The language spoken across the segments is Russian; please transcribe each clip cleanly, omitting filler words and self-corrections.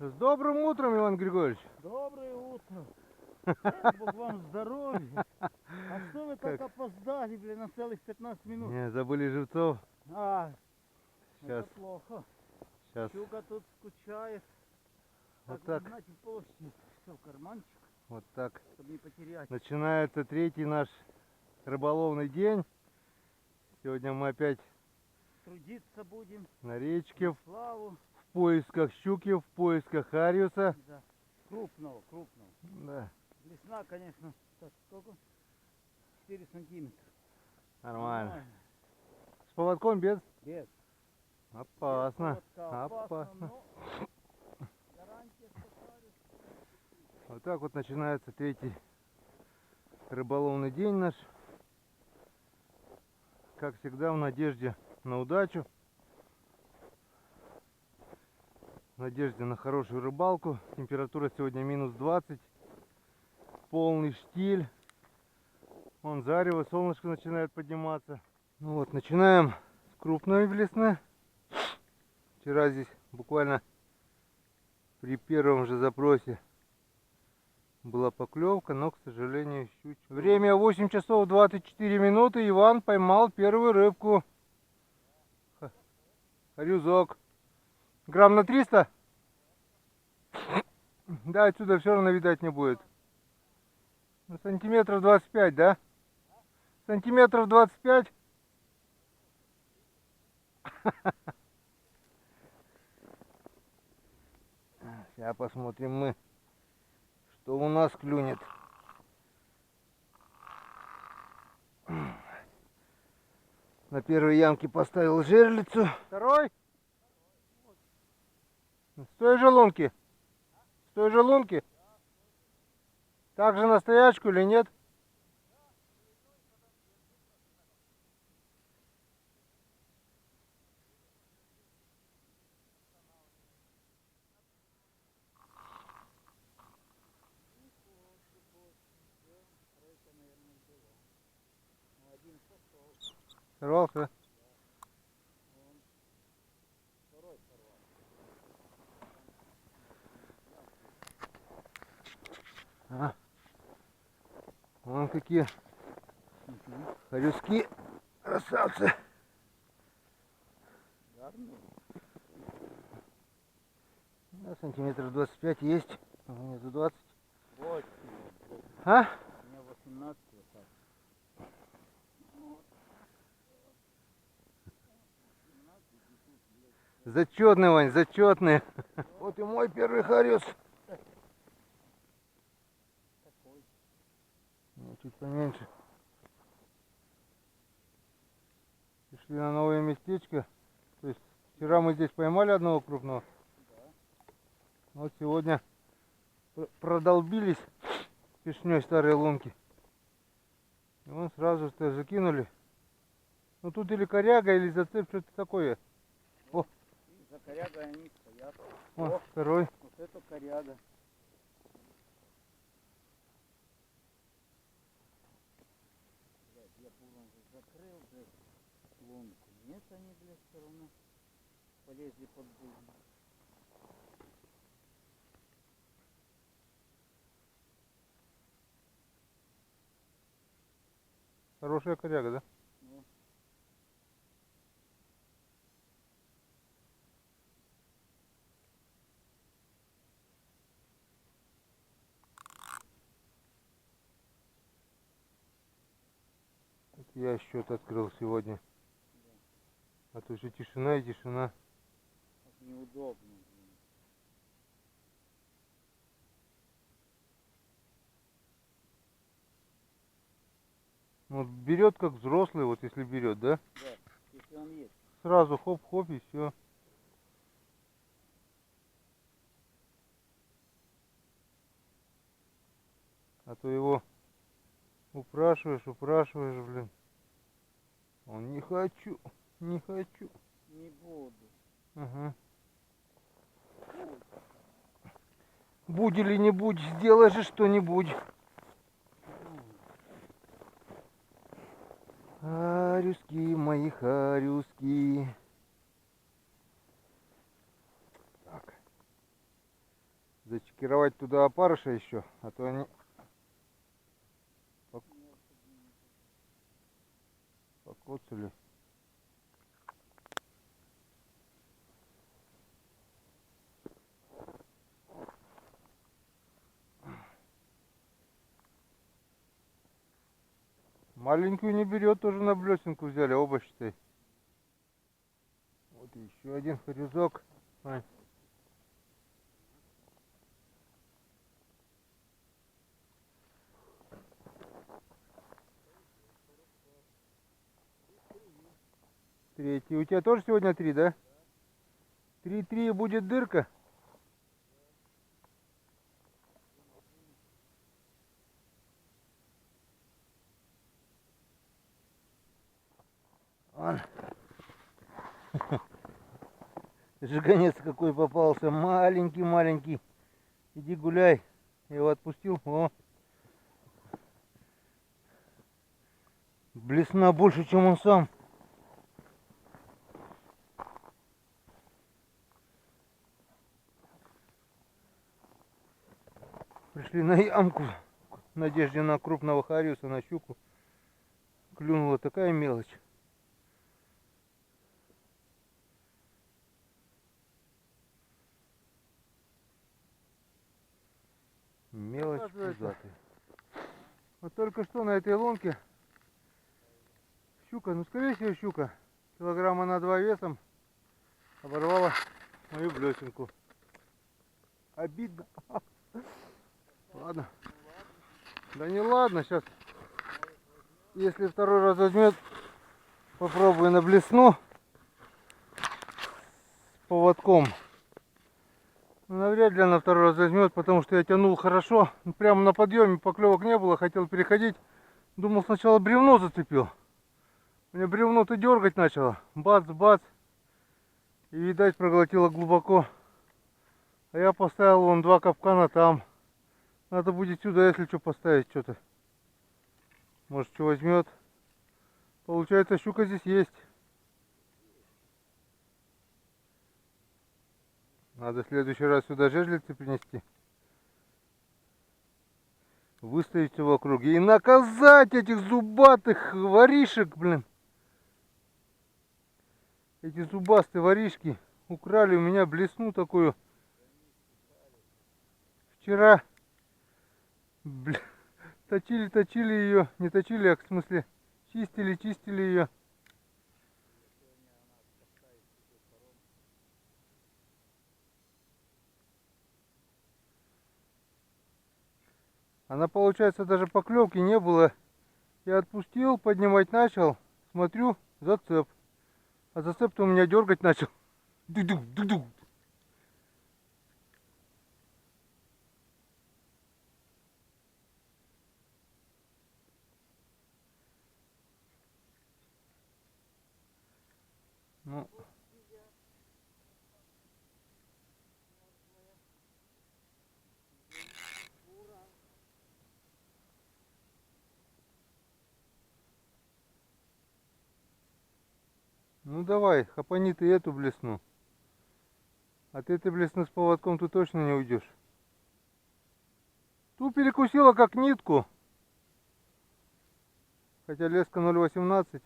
С добрым утром, Иван Григорьевич. Доброе утро. Дай Бог вам здоровья. А что вы так Как? опоздали, блин, на целых 15 минут? Не, забыли живцов. А, Сейчас, это плохо. сейчас. Щука тут скучает. Вот Так, так. значит, положите все в карманчик, Вот так. чтобы не потерять. Начинается третий наш рыболовный день. Сегодня мы опять Трудиться будем. на речке, На в славу. поисках щуки, в поисках ариуса. Да. Крупного. Да, Весна, конечно, так сколько? 4 сантиметра. нормально. С поводком без? Без. Опасно. Без поводка Опасно. но гарантия, что парит. Вот так вот начинается третий рыболовный день наш. Как всегда, в надежде на удачу. В надежде на хорошую рыбалку. Температура сегодня минус 20. Полный штиль. Вон зарево, солнышко начинает подниматься. Ну вот, начинаем с крупной блесны. Вчера здесь буквально при первом же запросе была поклевка, но, к сожалению, щучья. Время 8 часов 24 минуты. Иван поймал первую рыбку. Рюзок. Грамм на 300? Да, отсюда все равно видать не будет. Ну, сантиметров 25, да? Сантиметров 25. Сейчас посмотрим мы, что у нас клюнет. На первой ямке поставил жерлицу. Второй. С той же лунки. С той же лунки. Также на стоячку или нет? Сорвался? А. Вон какие хорюски. Красавцы. Да, сантиметров 25 есть. У меня за 20. Вот. А? У меня 18 вот так. Зачетный, Вань, зачетный. Вот и мой первый хорюс. Такой. Чуть поменьше. Пришли на новое местечко. То есть вчера мы здесь поймали одного крупного. Вот сегодня продолбились пешней старой лунки. И вон сразу что закинули. Ну тут или коряга, или зацеп, что-то такое. О, И за коряга они стоят. о, второй. Вот это коряга. Блядь, я буром уже закрыл, блядь, лунку. Нет, они, блядь, все равно полезли под буром. Хорошая коряга, да? Ну, Я счет открыл сегодня. А то еще тишина и тишина. так неудобно, блин. Вот берет как взрослый, вот если берет, да? Да, если он есть. Сразу хоп-хоп и все. А то его упрашиваешь, блин. Он не хочу, не хочу. Не буду. Ага. Будь или не будь, сделай же что-нибудь. Харюски, мои харюски. Так. зачекировать туда опарыша еще, а то они покоцали. Маленькую не берет, тоже на блесенку взяли, оба считай. Вот еще один хорезок. Ай. Третий. У тебя тоже сегодня 3, да? 3-3 будет дырка. Вон. Жиганец какой попался. Маленький. Иди гуляй. Я его отпустил. О. Блесна больше, чем он сам. Пришли на ямку в надежде на крупного хариуса, на щуку. Клюнула такая мелочь. Мелочь пузатая. Вот только что на этой лунке щука, ну скорее всего щука, килограмма на 2 весом, оборвала мою блесенку. Обидно. Ладно. Да не ладно, сейчас, если второй раз возьмет, попробую на блесну с поводком. Но навряд ли она второй раз возьмет, потому что я тянул хорошо. Прямо на подъеме поклевок не было, хотел переходить. Думал, сначала бревно зацепил. Меня бревно-то дергать начало. Бац. И, видать, проглотила глубоко. А я поставил вон 2 капкана там. Надо будет сюда, если что, поставить что-то. Может, что возьмет. Получается, щука здесь есть. Надо в следующий раз сюда жерлицы принести. Выставить все в округе. И наказать этих зубатых воришек, блин. Эти зубастые воришки украли у меня блесну такую. Вчера точили ее. Не точили, а в смысле чистили ее. Она, получается, даже поклевки не было. Я отпустил, поднимать начал. Смотрю, зацеп. А зацеп-то у меня дергать начал. Дук-дук. Ну давай, хапани ты эту блесну. От этой блесны с поводком ты точно не уйдешь. Ту перекусила как нитку. Хотя леска 0,18.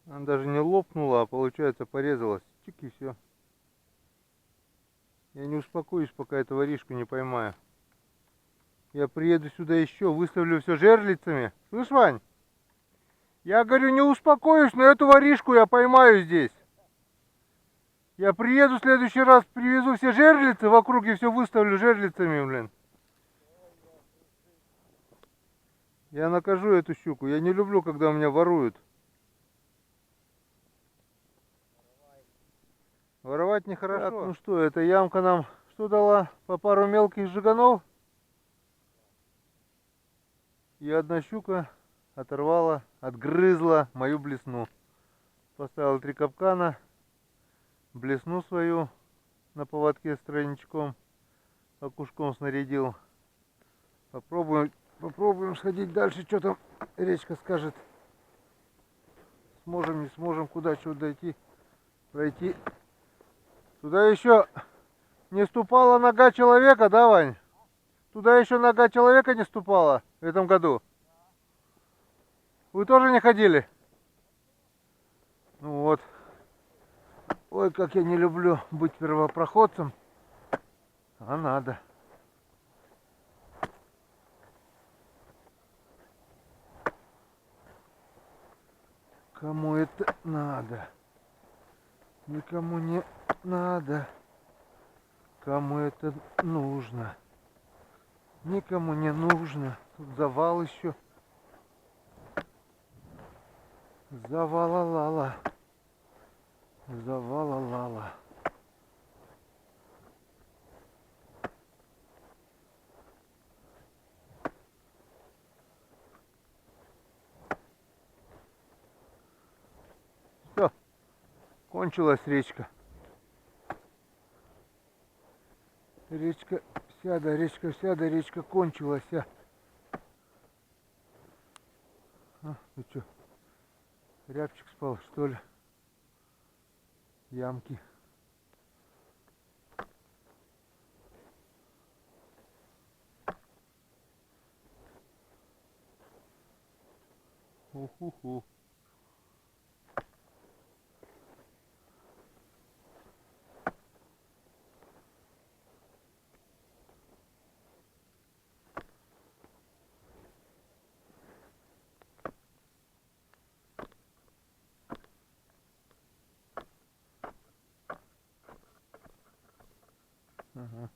Она даже не лопнула, а получается порезалась. Чик и все. Я не успокоюсь, пока эту воришку не поймаю. Я приеду сюда еще, выставлю все жерлицами. Слышь, Вань? Я говорю, не успокоюсь, но эту воришку я поймаю здесь. Я приеду в следующий раз, привезу все жерлицы в округе, все выставлю жерлицами, блин. Я накажу эту щуку. Я не люблю, когда у меня воруют. Воровать нехорошо. Так, ну что, эта ямка нам что дала? По пару мелких жиганов. И одна щука оторвала, отгрызла мою блесну. Поставил 3 капкана. Блесну свою на поводке с тройничком. Окушком снарядил. Попробуем сходить дальше. Что там речка скажет. Сможем, не сможем, куда что дойти, пройти. Туда еще не ступала нога человека, да, Вань? Туда еще нога человека не ступала в этом году. Вы тоже не ходили? Ну вот. Ой, как я не люблю быть первопроходцем. А надо. Кому это надо? Никому не надо. Кому это нужно? Никому не нужно. Тут завал еще. Завалалала. Завалалала. Все, кончилась речка. Речка вся, да кончилась. А, ну что, рябчик спал, что ли? Ямки. Уху-ху. Ага.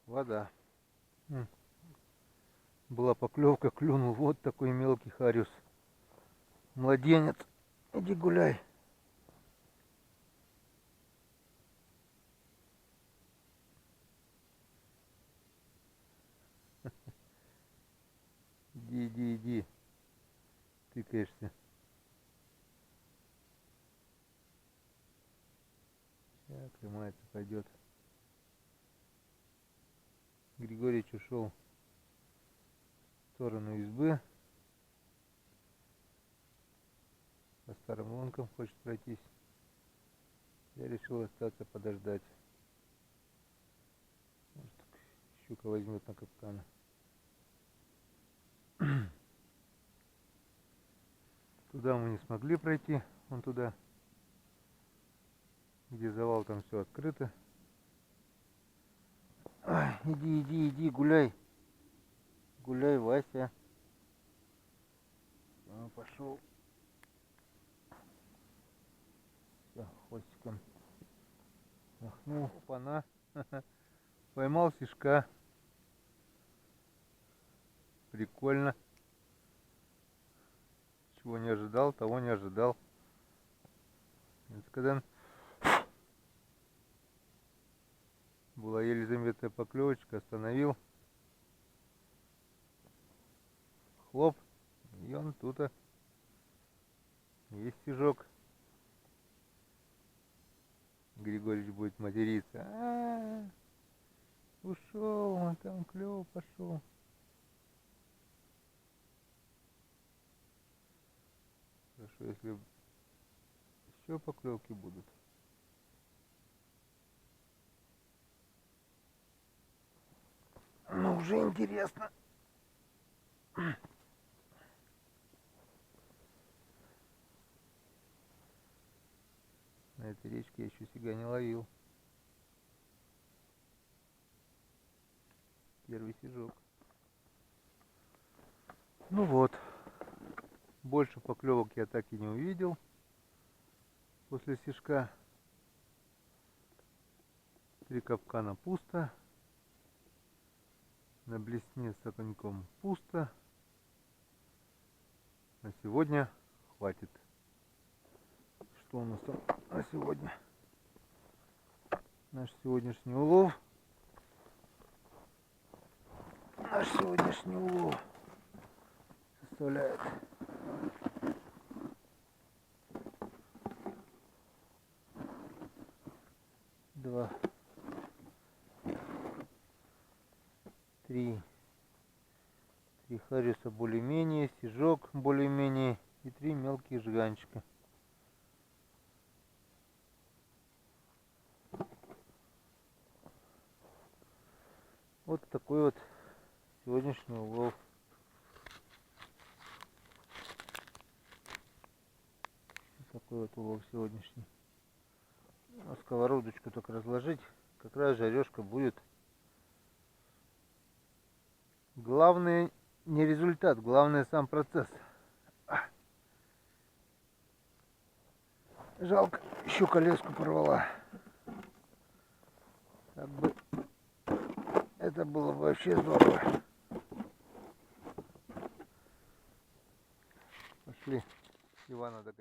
Вода. Была поклевка, клюнул вот такой мелкий хариус. Младенец, иди гуляй. Иди. Тыкаешься. Сейчас оклемается, пойдет. Григорьевич ушел в сторону избы. По старым лункам хочет пройтись. Я решил остаться подождать. Может, щука возьмет на капкана. Туда мы не смогли пройти. Вон туда, где завал, там все открыто. Ай, иди, гуляй. Гуляй, Вася. А, пошел. Все, хвостиком махнул. Опа-на. Поймал сишка. Прикольно. Чего не ожидал, того не ожидал. Это когда была еле заметная поклевочка, остановил. Хлоп. И он тут. Есть стежок. Григорьевич будет материться. Ушел, а там клёв пошел. Хорошо, если еще поклевки будут. Ну, уже интересно. На этой речке я еще сега не ловил. Первый сижок. Ну вот. Больше поклевок я так и не увидел. После сишка. 3 капкана пусто. На блесне с окуньком пусто. На сегодня хватит. Что у нас там на сегодня? Наш сегодняшний улов. Составляет 2, 3 хариуса более-менее, стежок более-менее и 3 мелких жиганчика. Вот такой вот сегодняшний улов. Вот такой вот улов сегодняшний. На сковородочку только разложить, как раз жарежка будет. Главное не результат, главное сам процесс. Жалко, щука леску порвала. Так бы это было бы вообще здорово. Пошли Ивана догонять.